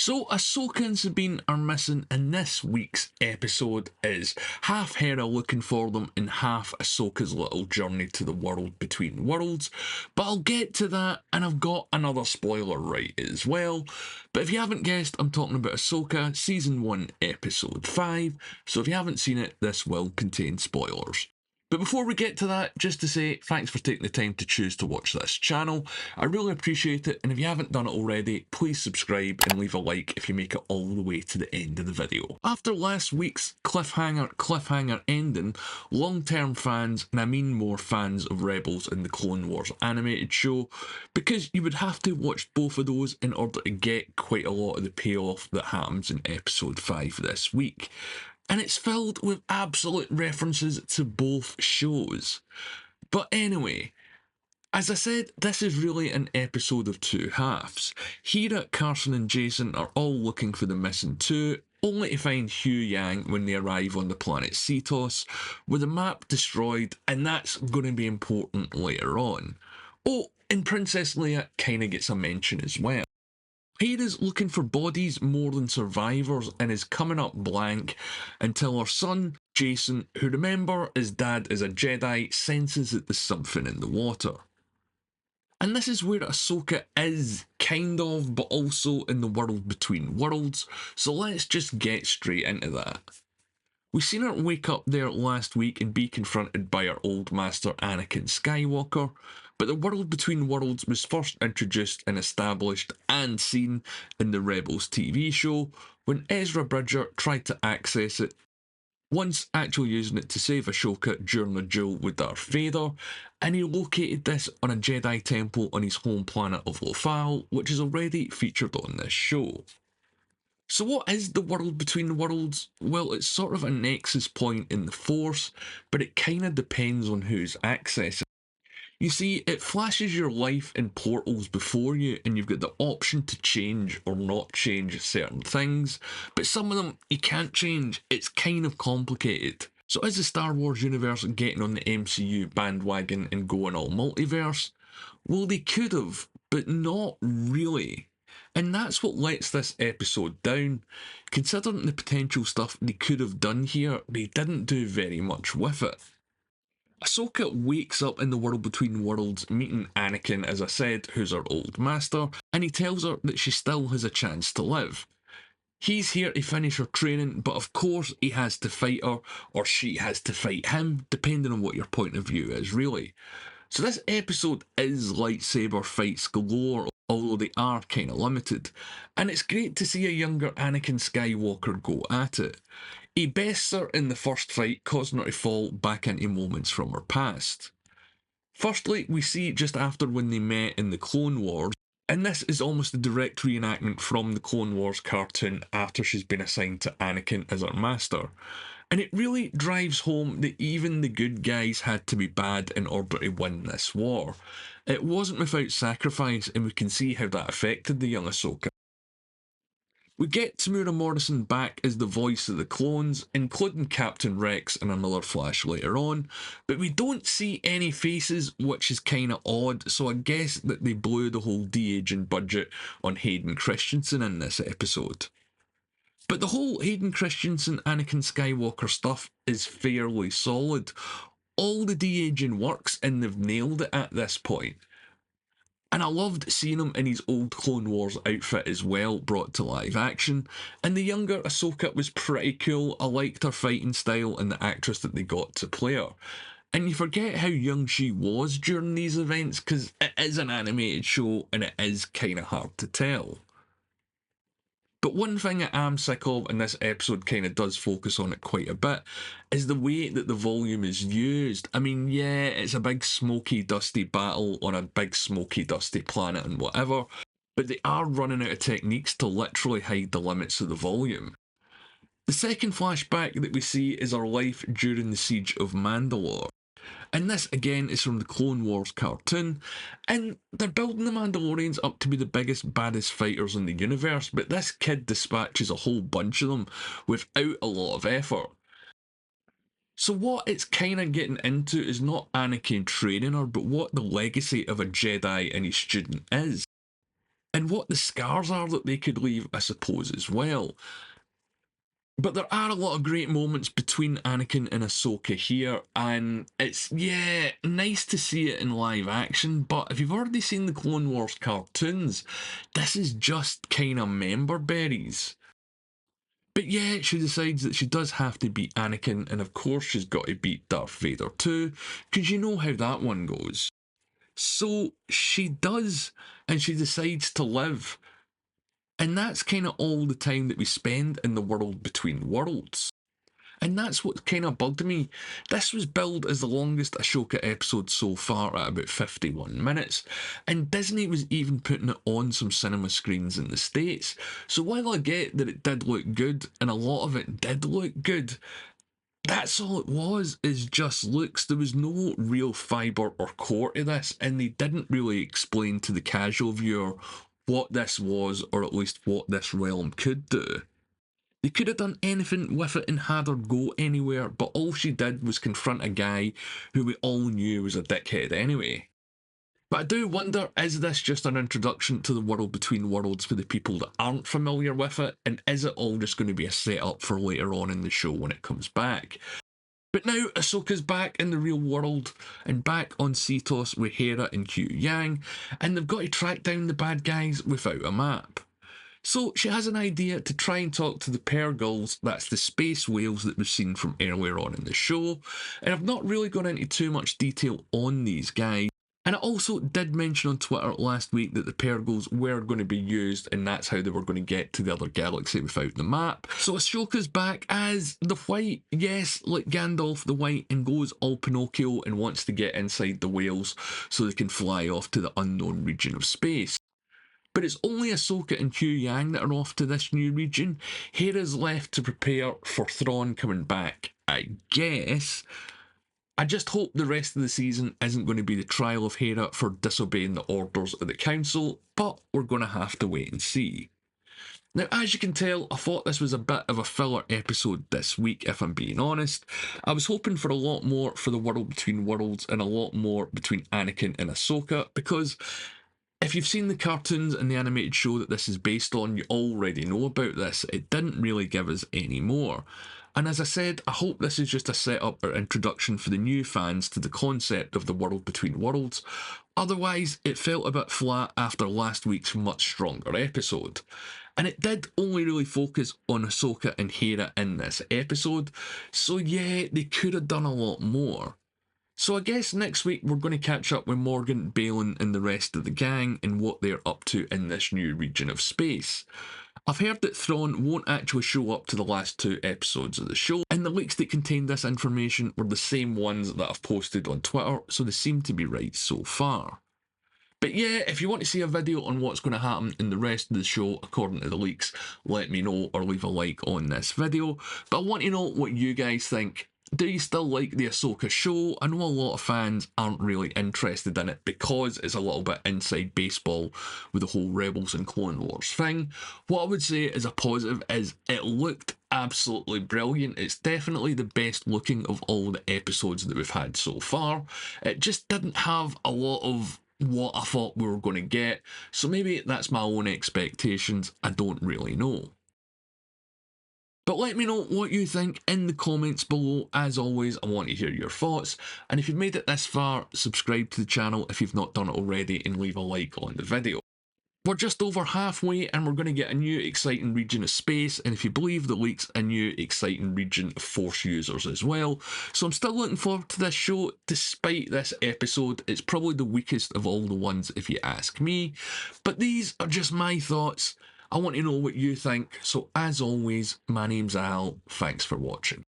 So Ahsoka and Sabine are missing, and this week's episode is half Hera looking for them and half Ahsoka's little journey to the world between worlds. But I'll get to that, and I've got another spoiler right as well. But if you haven't guessed, I'm talking about Ahsoka Season 1 Episode 5, so if you haven't seen it, this will contain spoilers. But before we get to that, just to say thanks for taking the time to choose to watch this channel. I really appreciate it, and if you haven't done it already, please subscribe and leave a like if you make it all the way to the end of the video. After last week's cliffhanger ending, long-term fans, and I mean more fans of Rebels and the Clone Wars animated show, because you would have to watch both of those in order to get quite a lot of the payoff that happens in episode 5 this week. And it's filled with absolute references to both shows. But anyway, as I said, this is really an episode of two halves. Hera, Carson and Jason are all looking for the missing two, only to find Hugh Yang when they arrive on the planet Cetos, with the map destroyed, and that's going to be important later on. Oh, and Princess Leia kinda gets a mention as well. Hera's looking for bodies more than survivors and is coming up blank until her son, Jason, who remember his dad is a Jedi, senses that there's something in the water. And this is where Ahsoka is, kind of, but also in the world between worlds, so let's just get straight into that. We seen her wake up there last week and be confronted by her old master Anakin Skywalker, but the world between worlds was first introduced and established and seen in the Rebels TV show when Ezra Bridger tried to access it, once actually using it to save Ahsoka during a duel with Darth Vader, and he located this on a Jedi temple on his home planet of Lothal, which is already featured on this show. So what is the world between worlds? Well, it's sort of a nexus point in the Force, but it kinda depends on who's accessing. You see, it flashes your life in portals before you, and you've got the option to change or not change certain things, but some of them you can't change. It's kind of complicated. So is the Star Wars universe getting on the MCU bandwagon and going all multiverse? Well, they could have, but not really. And that's what lets this episode down. Considering the potential stuff they could have done here, they didn't do very much with it. Ahsoka wakes up in the world between worlds, meeting Anakin, as I said, who's her old master, and he tells her that she still has a chance to live. He's here to finish her training, but of course he has to fight her, or she has to fight him, depending on what your point of view is, really. So this episode is lightsaber fights galore, although they are kind of limited, and it's great to see a younger Anakin Skywalker go at it. He bests her in the first fight, causing her to fall back into moments from her past. Firstly, we see just after when they met in the Clone Wars, and this is almost a direct reenactment from the Clone Wars cartoon after she's been assigned to Anakin as her master. And it really drives home that even the good guys had to be bad in order to win this war. It wasn't without sacrifice, and we can see how that affected the young Ahsoka. We get Tamura Morrison back as the voice of the clones, including Captain Rex in another flash later on, but we don't see any faces, which is kinda odd, so I guess that they blew the whole de-aging budget on Hayden Christensen in this episode. But the whole Hayden Christensen Anakin Skywalker stuff is fairly solid. All the de-aging works and they've nailed it at this point. And I loved seeing him in his old Clone Wars outfit as well, brought to live action. And the younger Ahsoka was pretty cool. I liked her fighting style and the actress that they got to play her. And you forget how young she was during these events, because it is an animated show and it is kind of hard to tell. But one thing I am sick of, and this episode kind of does focus on it quite a bit, is the way that the volume is used. I mean, yeah, it's a big smoky dusty battle on a big smoky dusty planet and whatever, but they are running out of techniques to literally hide the limits of the volume. The second flashback that we see is our life during the siege of Mandalore. And this again is from the Clone Wars cartoon, and they're building the Mandalorians up to be the biggest, baddest fighters in the universe, but this kid dispatches a whole bunch of them without a lot of effort. So what it's kind of getting into is not Anakin training her, but what the legacy of a Jedi and his student is. and what the scars are that they could leave, I suppose, as well. But there are a lot of great moments between Anakin and Ahsoka here, and it's, yeah, nice to see it in live action, but if you've already seen the Clone Wars cartoons, this is just kind of member berries. But yeah, she decides that she does have to beat Anakin, and of course she's got to beat Darth Vader too, because you know how that one goes. So she does, and she decides to live. And that's kind of all the time that we spend in the world between worlds. And that's what kind of bugged me. This was billed as the longest Ahsoka episode so far at about 51 minutes, and Disney was even putting it on some cinema screens in the States. So while I get that it did look good, and a lot of it did look good, that's all it was, is just looks. There was no real fibre or core to this, and they didn't really explain to the casual viewer what this was, or at least what this realm could do. They could have done anything with it and had her go anywhere, but all she did was confront a guy who we all knew was a dickhead anyway. But I do wonder, is this just an introduction to the world between worlds for the people that aren't familiar with it, and is it all just going to be a setup for later on in the show when it comes back? But now Ahsoka's back in the real world and back on Cetos with Hera and Q Yang, and they've got to track down the bad guys without a map. So she has an idea to try and talk to the Pergulls, that's the space whales that we've seen from earlier on in the show, and I've not really gone into too much detail on these guys. And I also did mention on Twitter last week that the Pergulls were going to be used, and that's how they were going to get to the other galaxy without the map. So Ahsoka's back as the White, yes, like Gandalf the White, and goes all Pinocchio and wants to get inside the whales so they can fly off to the unknown region of space. But it's only Ahsoka and Q Yang that are off to this new region. Hera's left to prepare for Thrawn coming back, I guess. I just hope the rest of the season isn't going to be the trial of Hera for disobeying the orders of the council, but we're going to have to wait and see. Now, as you can tell, I thought this was a bit of a filler episode this week, if I'm being honest. I was hoping for a lot more for the world between worlds and a lot more between Anakin and Ahsoka, because if you've seen the cartoons and the animated show that this is based on, you already know about this. It didn't really give us any more. And as I said, I hope this is just a setup or introduction for the new fans to the concept of the world between worlds. Otherwise, it felt a bit flat after last week's much stronger episode. And it did only really focus on Ahsoka and Hera in this episode, so yeah, they could have done a lot more. So I guess next week we're going to catch up with Morgan, Balin and the rest of the gang and what they're up to in this new region of space. I've heard that Thrawn won't actually show up to the last 2 episodes of the show, and the leaks that contained this information were the same ones that I've posted on Twitter, so they seem to be right so far. But yeah, if you want to see a video on what's going to happen in the rest of the show according to the leaks, let me know or leave a like on this video. But I want to know what you guys think. Do you still like the Ahsoka show? I know a lot of fans aren't really interested in it because it's a little bit inside baseball with the whole Rebels and Clone Wars thing. What I would say as a positive is it looked absolutely brilliant. It's definitely the best looking of all the episodes that we've had so far. It just didn't have a lot of what I thought we were going to get, so maybe that's my own expectations. I don't really know. But let me know what you think in the comments below. As always, I want to hear your thoughts. And if you've made it this far, subscribe to the channel if you've not done it already and leave a like on the video. We're just over halfway and we're going to get a new exciting region of space, and if you believe the leaks, a new exciting region of Force users as well. So I'm still looking forward to this show despite this episode. It's probably the weakest of all the ones if you ask me. But these are just my thoughts. I want to know what you think. So as always, my name's Al. Thanks for watching.